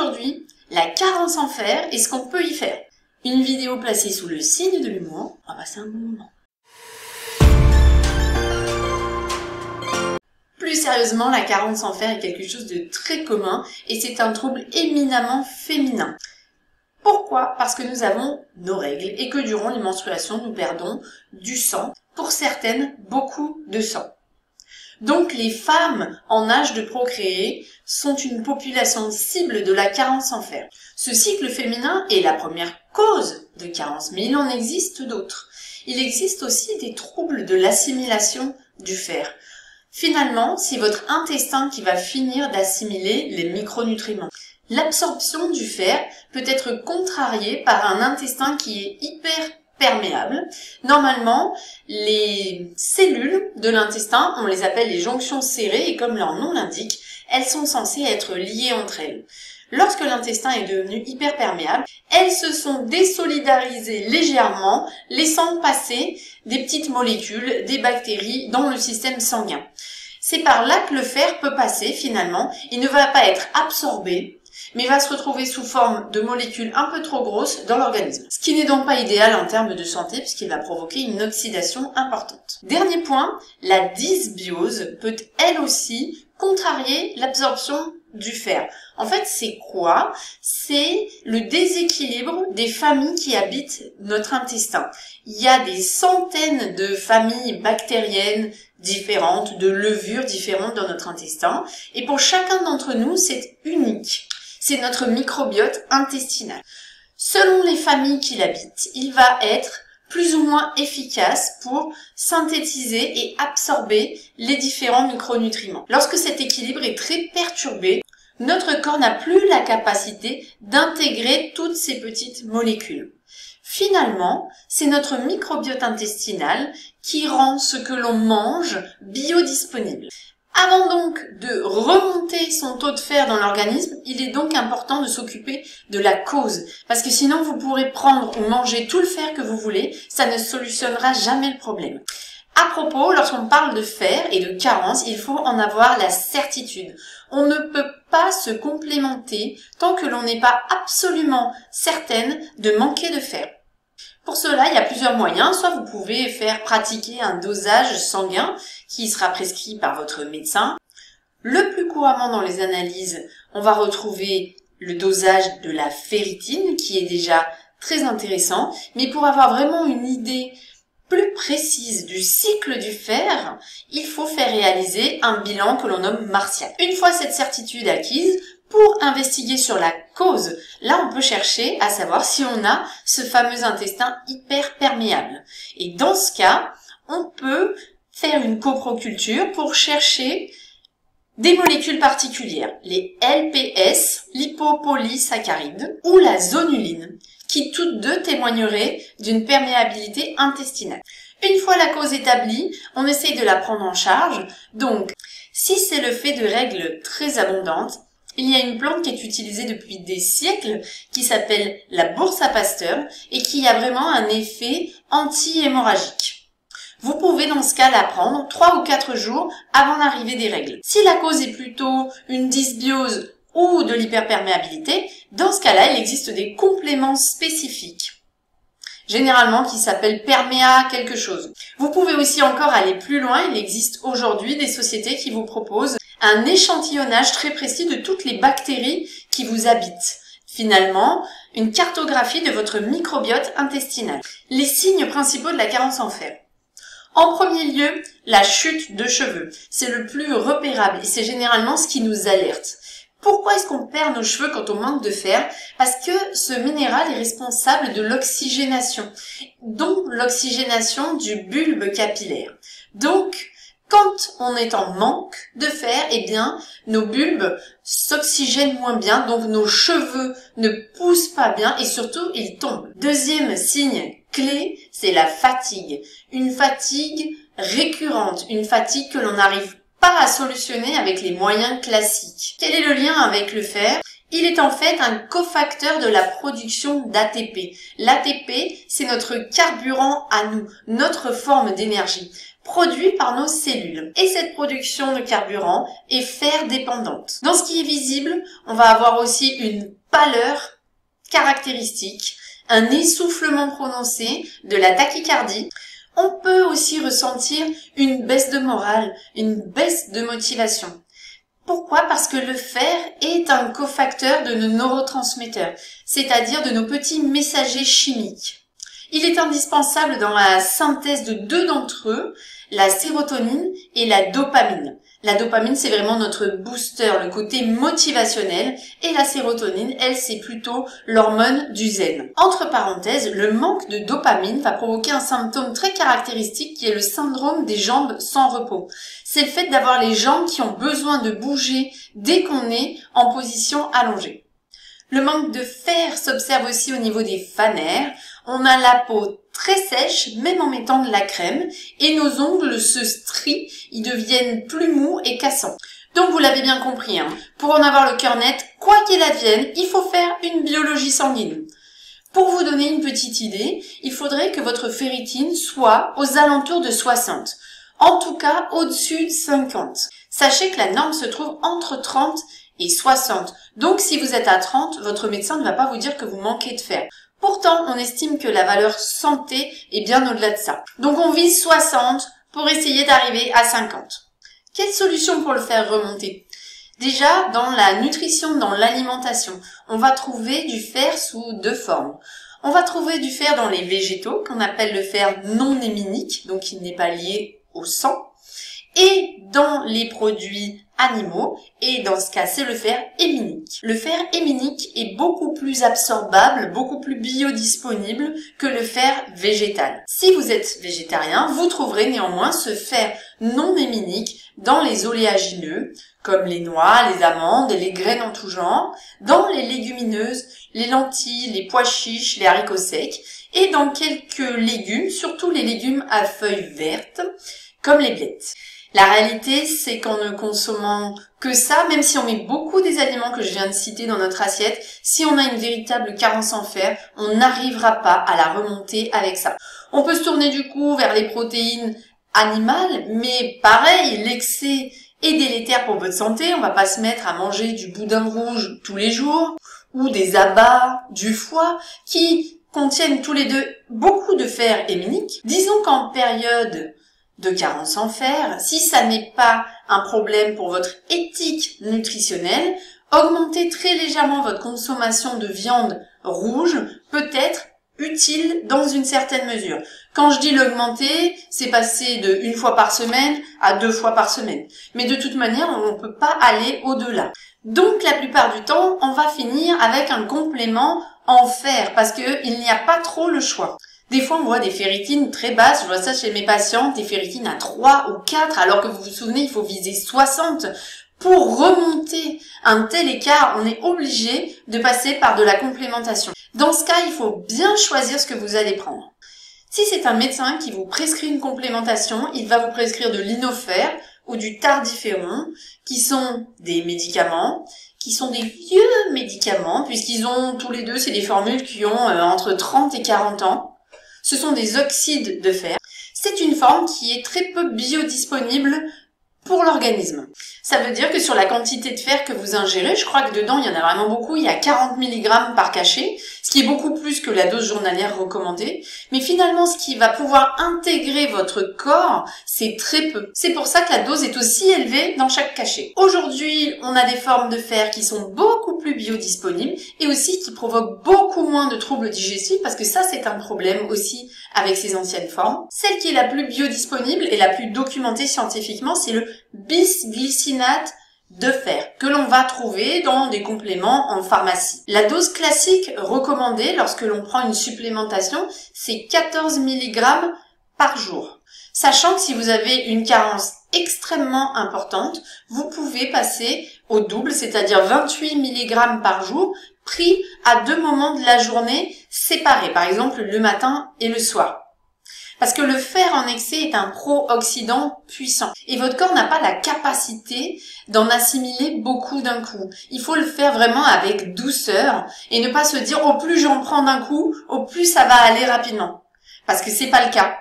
Aujourd'hui, la carence en fer et ce qu'on peut y faire. Une vidéo placée sous le signe de l'humour. On va passer un bon moment. Plus sérieusement, la carence en fer est quelque chose de très commun et c'est un trouble éminemment féminin. Pourquoi? Parce que nous avons nos règles et que durant les menstruations, nous perdons du sang. Pour certaines, beaucoup de sang. Donc les femmes en âge de procréer sont une population cible de la carence en fer. Ce cycle féminin est la première cause de carence, mais il en existe d'autres. Il existe aussi des troubles de l'assimilation du fer. Finalement, c'est votre intestin qui va finir d'assimiler les micronutriments. L'absorption du fer peut être contrariée par un intestin qui est hyper perméable. Normalement, les cellules de l'intestin, on les appelle les jonctions serrées et comme leur nom l'indique, elles sont censées être liées entre elles. Lorsque l'intestin est devenu hyperperméable, elles se sont désolidarisées légèrement, laissant passer des petites molécules, des bactéries dans le système sanguin. C'est par là que le fer peut passer finalement. Il ne va pas être absorbé, mais va se retrouver sous forme de molécules un peu trop grosses dans l'organisme. Ce qui n'est donc pas idéal en termes de santé puisqu'il va provoquer une oxydation importante. Dernier point, la dysbiose peut elle aussi contrarier l'absorption du fer. En fait, c'est quoi? C'est le déséquilibre des familles qui habitent notre intestin. Il y a des centaines de familles bactériennes différentes, de levures différentes dans notre intestin. Et pour chacun d'entre nous, c'est unique. C'est notre microbiote intestinal. Selon les familles qui l'habitent, il va être plus ou moins efficace pour synthétiser et absorber les différents micronutriments. Lorsque cet équilibre est très perturbé, notre corps n'a plus la capacité d'intégrer toutes ces petites molécules. Finalement, c'est notre microbiote intestinal qui rend ce que l'on mange biodisponible. Avant donc de remonter son taux de fer dans l'organisme, il est donc important de s'occuper de la cause. Parce que sinon, vous pourrez prendre ou manger tout le fer que vous voulez, ça ne solutionnera jamais le problème. À propos, lorsqu'on parle de fer et de carence, il faut en avoir la certitude. On ne peut pas se complémenter tant que l'on n'est pas absolument certaine de manquer de fer. Pour cela, il y a plusieurs moyens. Soit vous pouvez faire pratiquer un dosage sanguin qui sera prescrit par votre médecin. Le plus couramment dans les analyses, on va retrouver le dosage de la ferritine qui est déjà très intéressant. Mais pour avoir vraiment une idée plus précise du cycle du fer, il faut faire réaliser un bilan que l'on nomme martial. Une fois cette certitude acquise, pour investiguer sur la cause, là on peut chercher à savoir si on a ce fameux intestin hyperperméable. Et dans ce cas, on peut faire une coproculture pour chercher des molécules particulières, les LPS, lipopolysaccharides, ou la zonuline, qui toutes deux témoigneraient d'une perméabilité intestinale. Une fois la cause établie, on essaye de la prendre en charge. Donc, si c'est le fait de règles très abondantes, il y a une plante qui est utilisée depuis des siècles qui s'appelle la bourse à Pasteur et qui a vraiment un effet anti-hémorragique. Vous pouvez dans ce cas la prendre 3 ou 4 jours avant l'arrivée des règles. Si la cause est plutôt une dysbiose ou de l'hyperperméabilité, dans ce cas-là, il existe des compléments spécifiques, généralement qui s'appellent Perméa quelque chose. Vous pouvez aussi encore aller plus loin, il existe aujourd'hui des sociétés qui vous proposent un échantillonnage très précis de toutes les bactéries qui vous habitent. Finalement, une cartographie de votre microbiote intestinal. Les signes principaux de la carence en fer. En premier lieu, la chute de cheveux. C'est le plus repérable et c'est généralement ce qui nous alerte. Pourquoi est-ce qu'on perd nos cheveux quand on manque de fer? Parce que ce minéral est responsable de l'oxygénation, donc l'oxygénation du bulbe capillaire. Donc, quand on est en manque de fer, eh bien, nos bulbes s'oxygènent moins bien, donc nos cheveux ne poussent pas bien et surtout, ils tombent. Deuxième signe clé, c'est la fatigue. Une fatigue récurrente, une fatigue que l'on n'arrive pas à solutionner avec les moyens classiques. Quel est le lien avec le fer? Il est en fait un cofacteur de la production d'ATP. L'ATP, c'est notre carburant à nous, notre forme d'énergie. produit par nos cellules. Et cette production de carburant est fer dépendante. Dans ce qui est visible, on va avoir aussi une pâleur caractéristique, un essoufflement prononcé, de la tachycardie. On peut aussi ressentir une baisse de morale, une baisse de motivation. Pourquoi? Parce que le fer est un cofacteur de nos neurotransmetteurs, c'est-à-dire de nos petits messagers chimiques. Il est indispensable dans la synthèse de deux d'entre eux, la sérotonine et la dopamine. La dopamine, c'est vraiment notre booster, le côté motivationnel, et la sérotonine, elle, c'est plutôt l'hormone du zen. Entre parenthèses, le manque de dopamine va provoquer un symptôme très caractéristique qui est le syndrome des jambes sans repos. C'est le fait d'avoir les jambes qui ont besoin de bouger dès qu'on est en position allongée. Le manque de fer s'observe aussi au niveau des fanères. On a la peau très sèche, même en mettant de la crème, et nos ongles se strient, ils deviennent plus mous et cassants. Donc vous l'avez bien compris, pour en avoir le cœur net, quoi qu'il advienne, il faut faire une biologie sanguine. Pour vous donner une petite idée, il faudrait que votre ferritine soit aux alentours de 60, en tout cas au-dessus de 50. Sachez que la norme se trouve entre 30 et 60, donc si vous êtes à 30, votre médecin ne va pas vous dire que vous manquez de fer. Pourtant, on estime que la valeur santé est bien au-delà de ça. Donc on vise 60 pour essayer d'arriver à 50. Quelle solution pour le faire remonter? Déjà, dans la nutrition, dans l'alimentation, on va trouver du fer sous deux formes. On va trouver du fer dans les végétaux, qu'on appelle le fer non héminique, donc il n'est pas lié au sang, et dans les produits animaux, et dans ce cas c'est le fer héminique. Le fer héminique est beaucoup plus absorbable, beaucoup plus biodisponible que le fer végétal. Si vous êtes végétarien, vous trouverez néanmoins ce fer non héminique dans les oléagineux, comme les noix, les amandes et les graines en tout genre, dans les légumineuses, les lentilles, les pois chiches, les haricots secs, et dans quelques légumes, surtout les légumes à feuilles vertes, comme les blettes. La réalité, c'est qu'en ne consommant que ça, même si on met beaucoup des aliments que je viens de citer dans notre assiette, si on a une véritable carence en fer, on n'arrivera pas à la remonter avec ça. On peut se tourner du coup vers les protéines animales, mais pareil, l'excès est délétère pour votre santé. On va pas se mettre à manger du boudin rouge tous les jours, ou des abats, du foie, qui contiennent tous les deux beaucoup de fer héminique. Disons qu'en période de carence en fer, si ça n'est pas un problème pour votre éthique nutritionnelle, augmenter très légèrement votre consommation de viande rouge peut être utile dans une certaine mesure. Quand je dis l'augmenter, c'est passer de 1 fois par semaine à 2 fois par semaine. Mais de toute manière, on ne peut pas aller au-delà. Donc la plupart du temps, on va finir avec un complément en fer parce qu'il n'y a pas trop le choix. Des fois, on voit des ferritines très basses, je vois ça chez mes patientes, des ferritines à 3 ou 4, alors que vous vous souvenez, il faut viser 60. Pour remonter un tel écart, on est obligé de passer par de la complémentation. Dans ce cas, il faut bien choisir ce que vous allez prendre. Si c'est un médecin qui vous prescrit une complémentation, il va vous prescrire de l'Inofer ou du Tardiféron, qui sont des médicaments, qui sont des vieux médicaments, puisqu'ils ont tous les deux, c'est des formules qui ont entre 30 et 40 ans. Ce sont des oxydes de fer. C'est une forme qui est très peu biodisponible pour l'organisme. Ça veut dire que sur la quantité de fer que vous ingérez, je crois que dedans il y en a vraiment beaucoup, il y a 40 mg par cachet, ce qui est beaucoup plus que la dose journalière recommandée. Mais finalement, ce qui va pouvoir intégrer votre corps, c'est très peu. C'est pour ça que la dose est aussi élevée dans chaque cachet. Aujourd'hui, on a des formes de fer qui sont beaucoup plus biodisponibles et aussi qui provoquent beaucoup moins de troubles digestifs parce que ça, c'est un problème aussi avec ces anciennes formes. Celle qui est la plus biodisponible et la plus documentée scientifiquement, c'est le bisglycinate de fer que l'on va trouver dans des compléments en pharmacie. La dose classique recommandée lorsque l'on prend une supplémentation, c'est 14 mg par jour. Sachant que si vous avez une carence extrêmement importante, vous pouvez passer au double, c'est-à-dire 28 mg par jour, pris à 2 moments de la journée séparés, par exemple le matin et le soir. Parce que le fer en excès est un pro-oxydant puissant. Et votre corps n'a pas la capacité d'en assimiler beaucoup d'un coup. Il faut le faire vraiment avec douceur et ne pas se dire au plus j'en prends d'un coup, au plus ça va aller rapidement. Parce que c'est pas le cas.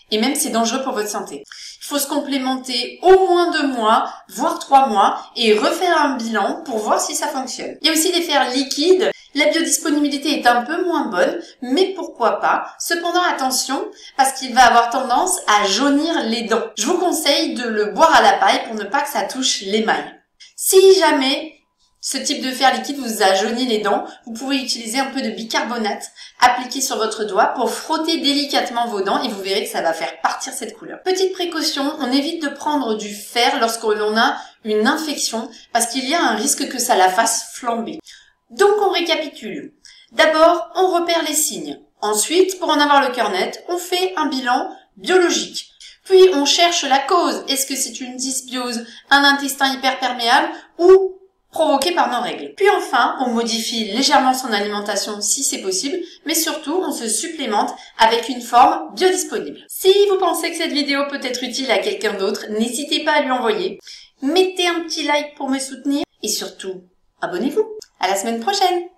Et même c'est dangereux pour votre santé. Il Il faut se complémenter au moins 2 mois, voire 3 mois et refaire un bilan pour voir si ça fonctionne. Il y a aussi des fers liquides. La biodisponibilité est un peu moins bonne, mais pourquoi pas. Cependant, attention, parce qu'il va avoir tendance à jaunir les dents. Je vous conseille de le boire à la paille pour ne pas que ça touche l'émail. Si jamais ce type de fer liquide vous a jauni les dents, vous pouvez utiliser un peu de bicarbonate appliqué sur votre doigt pour frotter délicatement vos dents et vous verrez que ça va faire partir cette couleur. Petite précaution, on évite de prendre du fer lorsque l'on a une infection parce qu'il y a un risque que ça la fasse flamber. Donc on récapitule. D'abord, on repère les signes. Ensuite, pour en avoir le cœur net, on fait un bilan biologique. Puis on cherche la cause. Est-ce que c'est une dysbiose, un intestin hyperperméable ou provoqué par nos règles. Puis enfin, on modifie légèrement son alimentation si c'est possible, mais surtout, on se supplémente avec une forme biodisponible. Si vous pensez que cette vidéo peut être utile à quelqu'un d'autre, n'hésitez pas à lui envoyer. Mettez un petit like pour me soutenir et surtout, abonnez-vous. À la semaine prochaine!